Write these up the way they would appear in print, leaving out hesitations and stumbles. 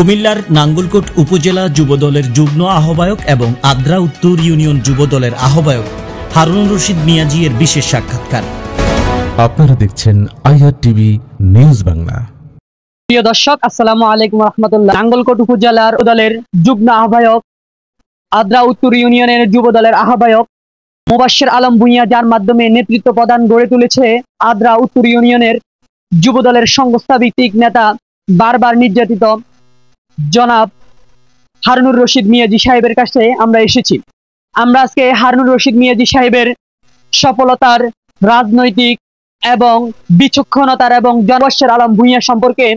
কুমিল্লার নাঙ্গলকোট উপজেলা যুবদলের যুগ্ম আহ্বায়ক এবং আদ্রা উত্তর ইউনিয়ন যুবদলের আহ্বায়ক হারুনুর রশিদ মিয়াজি এর বিশেষ সাক্ষাৎকার। আপনারা দেখছেন আইআর টিভি নিউজ বাংলা। প্রিয় দর্শক, আসসালামু আলাইকুম রহমতুল্লাহ। নাঙ্গলকোট উপজেলার দলের যুগ্ম আহ্বায়ক, আদ্রা উত্তর ইউনিয়নের যুবদলের আহ্বায়ক মোবাশ্বের আলম ভূঁইয়া, যার মাধ্যমে নেতৃত্ব প্রদান গড়ে তুলেছে আদ্রা উত্তর ইউনিয়নের যুবদলের সংস্থা ভিত্তিক নেতা, বারবার নির্যাতিত জনাব হারুনুর রশিদ মিয়াজি সাহেবের কাছে আমরা এসেছি। আমরা আজকে হারুনুর রশিদ মিয়াজি সাহেবের সফলতার, রাজনৈতিক এবং বিচক্ষণতার এবং মোবাশ্বের আলম ভূঁইয়া সম্পর্কে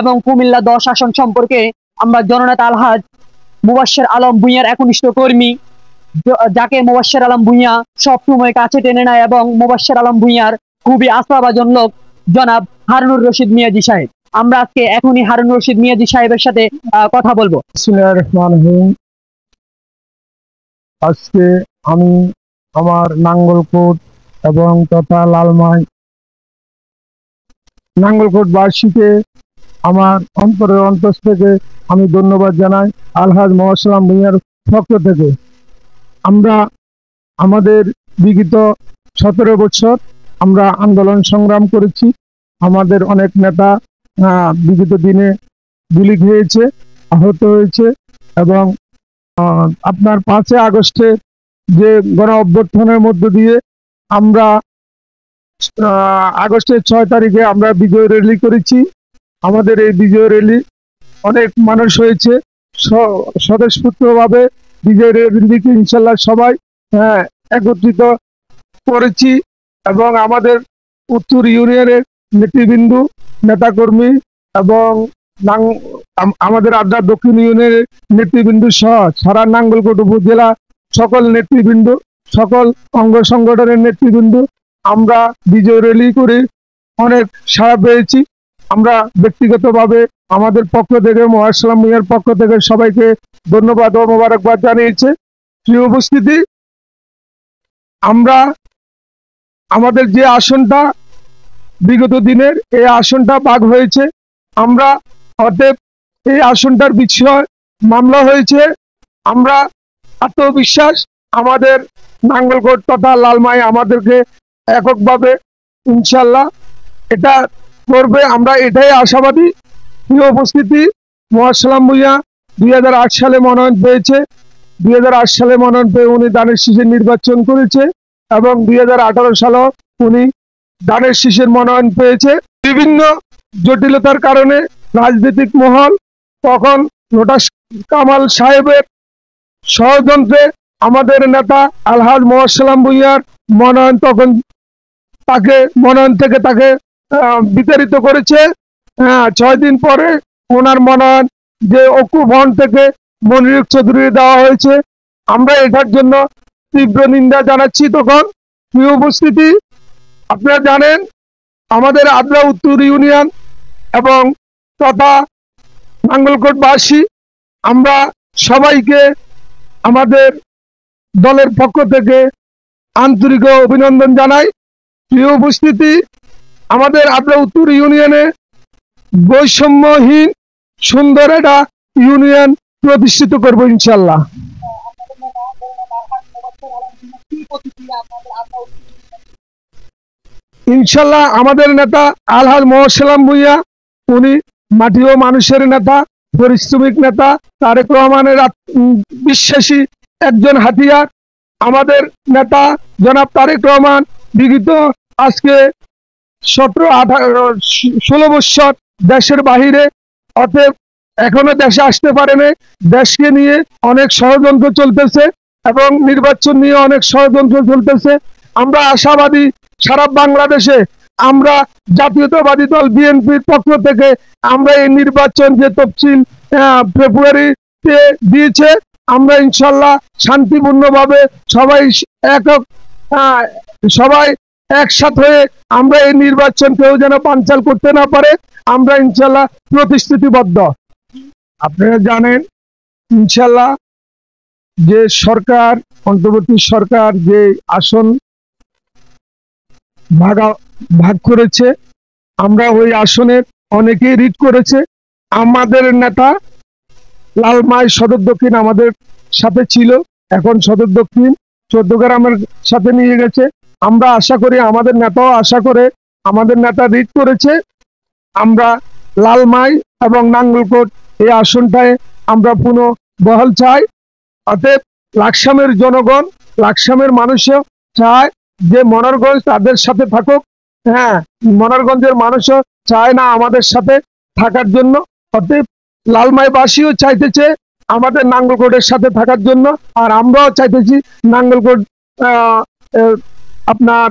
এবং কুমিল্লা 10 আসন সম্পর্কে আমরা জননেতা আলহাজ মোবাশ্বের আলম ভূঁইয়ার একনিষ্ঠ কর্মী, যাকে মোবাশ্বের আলম ভূঁইয়া সবসময় কাছে টেনে নেয় এবং মোবাশ্বের আলম ভূঁইয়ার খুবই আস্থাভাজন লোক জনাব হারুনুর রশিদ মিয়াজি সাহেব। আমরা আজকে এখনই হারুনুর রশিদ মিয়াজি সাহেবের সাথে কথা বলবো। বিসমিল্লাহির রহমানির রহিম। আজকে আমি আমার নাঙ্গলকোট এবং তথা লালমাই নাঙ্গলকোট বাসীকে আমার অন্তরের অন্তর থেকে আমি ধন্যবাদ জানাই আলহাজ মোবাশ্বের আলম ভূঁইয়ার পক্ষ থেকে। আমরা আমাদের বিগত 17 বছর আমরা আন্দোলন সংগ্রাম করেছি। আমাদের অনেক নেতা বিগত দিনে গুলি খেয়েছে, আহত হয়েছে এবং আপনার 5 আগস্টে যে গণ অভ্যুত্থানের মধ্য দিয়ে আমরা আগস্টের 6 তারিখে আমরা বিজয় র্যালি করেছি। আমাদের এই বিজয় র্যালি অনেক মানুষ হয়েছে, স্বতঃস্ফূর্তভাবে বিজয় র্যালিকে ইনশাল্লাহ সবাই একত্রিত করেছি এবং আমাদের উত্তর ইউনিয়নের নেতৃবৃন্দ, নেতাকর্মী এবং আমাদের আদ্রা দক্ষিণ ইউনিয়নের নেতৃবৃন্দ সহ সারা নাঙ্গলকোট উপজেলা সকল নেতৃবৃন্দ, সকল অঙ্গ সংগঠনের নেতৃবৃন্দ আমরা বিজয় র্যালি করে অনেক সাড়া পেয়েছি। আমরা ব্যক্তিগতভাবে আমাদের পক্ষ থেকে মোবাশ্বের আলম ভূঁইয়ার পক্ষ থেকে সবাইকে ধন্যবাদ ও মোবারকবাদ জানিয়েছে। প্রিয় উপস্থিতি, আমরা আমাদের যে আসনটা বিগত দিনের এই আসনটা ভাগ হয়েছে, আমরা অতএব এই আসনটার বিষয় মামলা হয়েছে। আমরা আত্মবিশ্বাস আমাদের নাঙ্গলকোট তথা লালমাই আমাদেরকে এককভাবে ইনশাল্লাহ এটা করবে, আমরা এটাই আশাবাদী। প্রিয় উপস্থিতি, মোবাশ্বের আলম ভূঁইয়া 2008 সালে মনোনয়ন পেয়েছে। 2008 সালে মনোনয়ন পেয়ে উনি ধানের শীষের নির্বাচন করেছে এবং 2018 সালেও উনি ধানের শীষের মনোনয়ন পেয়েছে। বিভিন্ন জটিলতার কারণে রাজনৈতিক মহল তখন লোটাস কামাল সাহেবের ষড়যন্ত্রে আমাদের নেতা আলহাজ মোবাশ্বের আলম ভূঁইয়ার মনোনয়ন তখন তাকে মনোনয়ন থেকে তাকে বিতাড়িত করেছে। 6 দিন পরে ওনার মনোনয়ন যে অকু ভবন থেকে মনির চৌধুরী দেওয়া হয়েছে, আমরা এটার জন্য তীব্র নিন্দা জানাচ্ছি। তখন প্রিয় উপস্থিতি, আপনারা জানেন আমাদের আদ্রা উত্তর ইউনিয়ন এবং তথা নাঙ্গলকোটবাসী আমরা সবাইকে আমাদের দলের পক্ষ থেকে আন্তরিক অভিনন্দন জানাই। প্রিয় উপস্থিতি, আমাদের আদ্রা উত্তর ইউনিয়নে বৈষম্যহীন সুন্দর একটা ইউনিয়ন প্রতিষ্ঠিত করব ইনশাল্লাহ। ইনশাল্লাহ আমাদের নেতা আলহাজ মোবাশ্বের আলম ভূঁইয়া উনি মাটি ও মানুষের নেতা, পরিশ্রমিক নেতা, তারেক রহমানের বিশ্বাসী একজন হাতিয়ার। আমাদের নেতা জনাব তারেক রহমান বিগত আজকে 17-18-16 বছর দেশের বাহিরে, অতএব এখনো দেশে আসতে পারেনি। দেশকে নিয়ে অনেক ষড়যন্ত্র চলতেছে এবং নির্বাচন নিয়ে অনেক ষড়যন্ত্র চলতেছে। আমরা আশাবাদী সারা বাংলাদেশে আমরা জাতীয়তাবাদী দল বিএনপির পক্ষ থেকে আমরা এই নির্বাচন যে তফসিল ফেব্রুয়ারিতে দিয়েছে, আমরা ইনশাল্লাহ শান্তিপূর্ণভাবে সবাই একসাথে হয়ে আমরা এই নির্বাচন কেউ যেন বানচাল করতে না পারে, আমরা ইনশাল্লাহ প্রতিশ্রুতিবদ্ধ। আপনারা জানেন ইনশাল্লাহ যে সরকার, অন্তর্বর্তী সরকার যে আসন ভাগ করেছে, আমরা ওই আসনের অনেকেই রিট করেছে। আমাদের নেতা লালমাই সদর দক্ষিণ আমাদের সাথে ছিল, এখন সদর দক্ষিণ 14 গ্রামের সাথে নিয়ে গেছে। আমরা আশা করি, আমাদের নেতাও আশা করে, আমাদের নেতা রিট করেছে, আমরা লালমাই এবং নাঙ্গলকোট এই আসনটায় আমরা পুনঃ বহাল চাই। অতএব লাকসামের জনগণ, লাকসামের মানুষও চায় যে মনোহরগঞ্জ তাদের সাথে থাকুক। হ্যাঁ, মনোহরগঞ্জের মানুষও চায় না আমাদের সাথে থাকার জন্য। অতএব লালমাইবাসীও চাইতেছে আমাদের নাঙ্গলকোটের সাথে থাকার জন্য, আর আমরাও চাইতেছি নাঙ্গলকোট আপনার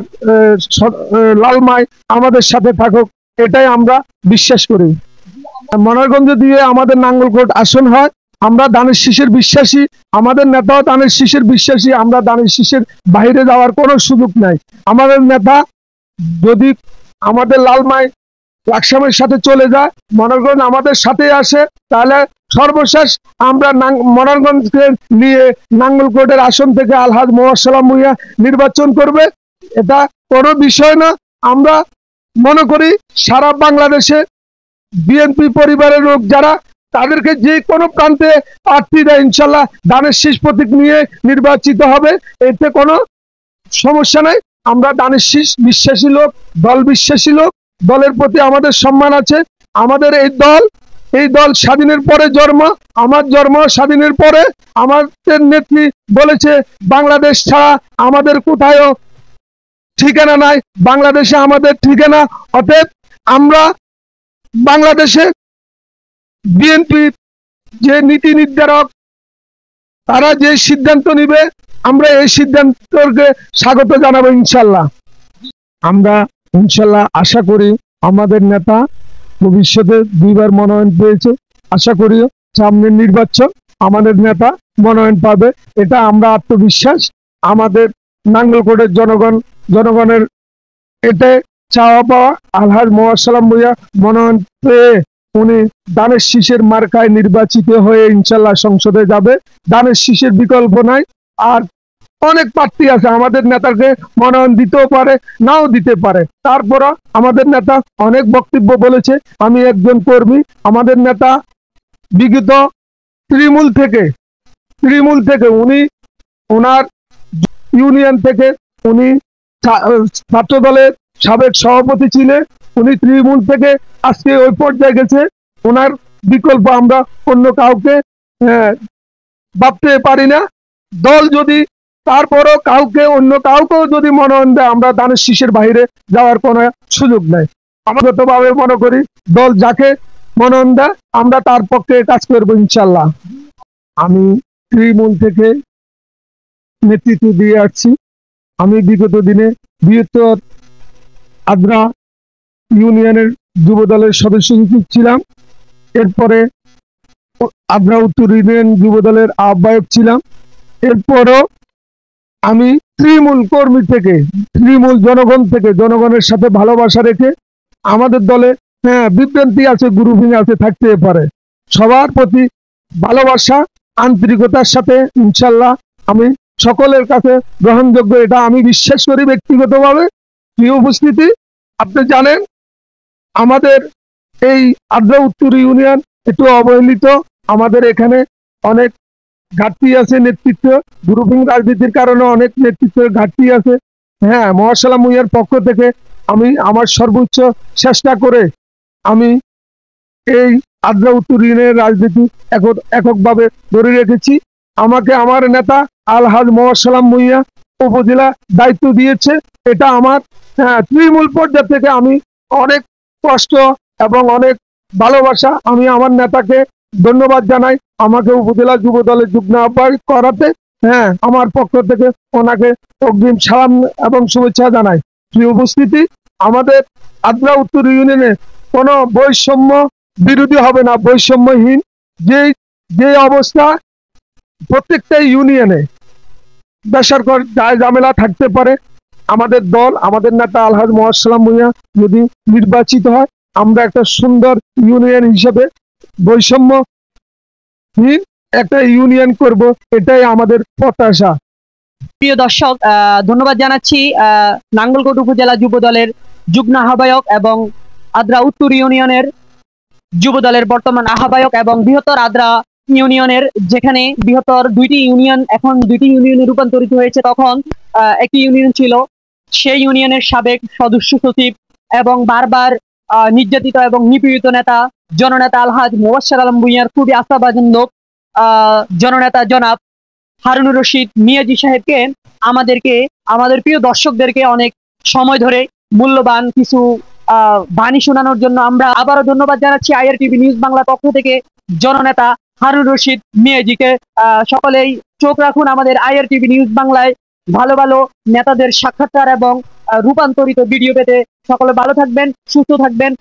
লালমাই আমাদের সাথে থাকুক, এটাই আমরা বিশ্বাস করি। মনোহরগঞ্জ দিয়ে আমাদের নাঙ্গলকোট আসন হয়, আমরা দানের শীষের বিশ্বাসী, আমাদের নেতাও দানের শীষের বিশ্বাসী। আমরা দানের শীষের বাইরে যাওয়ার কোনো সুযোগ নাই। আমাদের নেতা যদি আমাদের লালমাই লাকসামের সাথে চলে যায়, মনোহরগঞ্জ আমাদের সাথে আসে, তাহলে সর্বশেষ আমরা মনোহরগঞ্জকে নিয়ে নাঙ্গলকোটের আসন থেকে আলহাজ মোয়াজ্জেম ভূঁইয়া নির্বাচন করবে। এটা কোনো বিষয় না। আমরা মনে করি সারা বাংলাদেশে বিএনপি পরিবারের লোক যারা, তাদেরকে যে কোনো প্রান্তে প্রার্থীরা ইনশাল্লাহ দানের শীষ প্রতীক নিয়ে নির্বাচিত হবে, এতে কোনো সমস্যা নাই। আমরা দানের শীষ বিশ্বাসী লোক, দল বিশ্বাসী লোক, দলের প্রতি আমাদের সম্মান আছে। আমাদের এই দল স্বাধীনের পরে জন্ম, আমার জন্ম স্বাধীনের পরে। আমাদের নেত্রী বলেছে বাংলাদেশ ছাড়া আমাদের কোথায়ও ঠিকানা নাই, বাংলাদেশে আমাদের ঠিকানা। অতএব আমরা বাংলাদেশে বিএনপি যে নীতি নির্ধারক, তারা যে সিদ্ধান্ত নিবে, আমরা এই সিদ্ধান্তকে স্বাগত জানাবো ইনশাল্লাহ। আমরা ইনশাল্লাহ আশা করি আমাদের নেতা ভবিষ্যতে 2বার মনোনয়ন পেয়েছে, আশা করি সামনের নির্বাচন আমাদের নেতা মনোনয়ন পাবে, এটা আমরা আত্মবিশ্বাস। আমাদের নাঙ্গলকোটের জনগণের এটাই চাওয়া পাওয়া। আলহাজ মোয়াজ্জেম ভূঁইয়া মনোনয়ন পেয়ে উনি দানের শীষের মার্কায় নির্বাচিত হয়ে ইনশাল্লাহ সংসদে যাবে। দানের শীষের বিকল্প নাই। আর অনেক প্রার্থী আছে, আমাদের নেতাকে মনোনয়ন দিতেও পারে, নাও দিতে পারে। তারপরও আমাদের নেতা অনেক বক্তব্য বলেছে। আমি একজন কর্মী, আমাদের নেতা বিগত তৃণমূল থেকে উনি ওনার ইউনিয়ন থেকে উনি ছাত্র দলের সাবেক সভাপতি ছিলেন। উনি তৃণমূল থেকে আজকে ওই পর্যায়ে গেছে। ওনার বিকল্প আমরা অন্য কাউকে ভাবতে পারি না। দল যদি তারপরও অন্য কাউকেও যদি মনোনয়ন দেয়, আমরা দানের শীষের বাইরে যাওয়ার কোনো সুযোগ নাই। আমাগতভাবে মনে করি দল যাকে মনোনয়ন দেয় আমরা তার পক্ষে কাজ করবো ইনশাল্লাহ। আমি তৃণমূল থেকে নেতৃত্ব দিয়ে আসছি। আমি বিগত দিনে বৃহত্তর আদ্রা ইউনিয়নের যুব দলের সদস্য সচিব ছিলাম। এরপরে আদ্রা উত্তর ইউনিয়ন যুব দলের আহ্বায়ক ছিলাম। এরপরও আমি তৃণমূল কর্মী থেকে, তৃণমূল জনগণ থেকে, জনগণের সাথে ভালোবাসা রেখে, আমাদের দলে বিভ্রান্তি আছে, গ্রুপিং আছে, থাকতে পারে, সবার প্রতি ভালোবাসা আন্তরিকতার সাথে ইনশাল্লাহ আমি সকলের কাছে গ্রহণযোগ্য, এটা আমি বিশ্বাস করি ব্যক্তিগতভাবে। প্রিয় উপস্থিতি, আপনি জানেন আমাদের এই আদ্রা উত্তর ইউনিয়ন একটু অবহেলিত। আমাদের এখানে অনেক ঘাটতি আছে, নেতৃত্ব গ্রুপিং রাজনীতির কারণে অনেক নেতৃত্বের ঘাটতি আছে। হ্যাঁ, মোয়াজ্জেম ভূঁইয়ার পক্ষ থেকে আমি আমার সর্বোচ্চ চেষ্টা করে আমি এই আদ্রা উত্তর ইউনিয়নের রাজনীতি এককভাবে ধরে রেখেছি। আমাকে আমার নেতা আলহাজ মোয়াজ্জেম ভূঁইয়া উপজেলা দায়িত্ব দিয়েছে। এটা আমার তৃণমূল পর্যায় থেকে আমি অনেক কষ্ট এবং অনেক ভালোবাসা। আমি আমার নেতাকে ধন্যবাদ জানাই আমাকে উপজেলা যুব দলের যুগ্ম আহ্বায়ক করাতে। আমার পক্ষ থেকে ওনাকে অগ্রিম সালাম এবং শুভেচ্ছা জানাই। প্রিয় উপস্থিতি, আমাদের আদ্রা উত্তর ইউনিয়নে কোনো বৈষম্য বিরোধী হবে না, বৈষম্যহীন যে অবস্থা প্রত্যেকটা ইউনিয়নে বেসরকার ঝামেলা থাকতে পারে। আমাদের দল, আমাদের নেতা আলহাজ মোয়াজ্জেম ভূঁইয়া যদি নির্বাচিত হয়, আমরা একটা সুন্দর ইউনিয়ন হিসেবে বৈষম্যহীন একটা ইউনিয়ন করব, এটাই আমাদের প্রত্যাশা। প্রিয় দর্শক, ধন্যবাদ জানাচ্ছি নাঙ্গলকোট উপজেলা যুব দলের যুগ্ম আহ্বায়ক এবং আদ্রা উত্তর ইউনিয়নের যুব দলের বর্তমান আহ্বায়ক এবং বৃহত্তর আদ্রা ইউনিয়নের, যেখানে বৃহত্তর দুইটি ইউনিয়ন এখন দুইটি ইউনিয়নে রূপান্তরিত হয়েছে, তখন একটি ইউনিয়ন ছিল। সেই ইউনিয়নের সাবেক সদস্য সচিব এবং বারবার নির্যাতিত এবং নিপীড়িত নেতা জননেতা আলহাজ মোবাশ্বের আলম ভূঁইয়ার খুবই আস্থাভাজন লোক জননেতা জনাব হারুনুর রশিদ মিয়াজি সাহেবকে আমাদের প্রিয় দর্শকদেরকে অনেক সময় ধরে মূল্যবান কিছু বাণী শোনানোর জন্য আমরা আবারও ধন্যবাদ জানাচ্ছি IRTV নিউজ বাংলা পক্ষ থেকে জননেতা হারুনুর রশিদ মিয়াজিকে। সকলেই চোখ রাখুন আমাদের IRTV নিউজ বাংলায় ভালো ভালো নেতাদের সাক্ষাৎকার এবং রূপান্তরিত ভিডিও পেতে। সকলে ভালো থাকবেন, সুস্থ থাকবেন।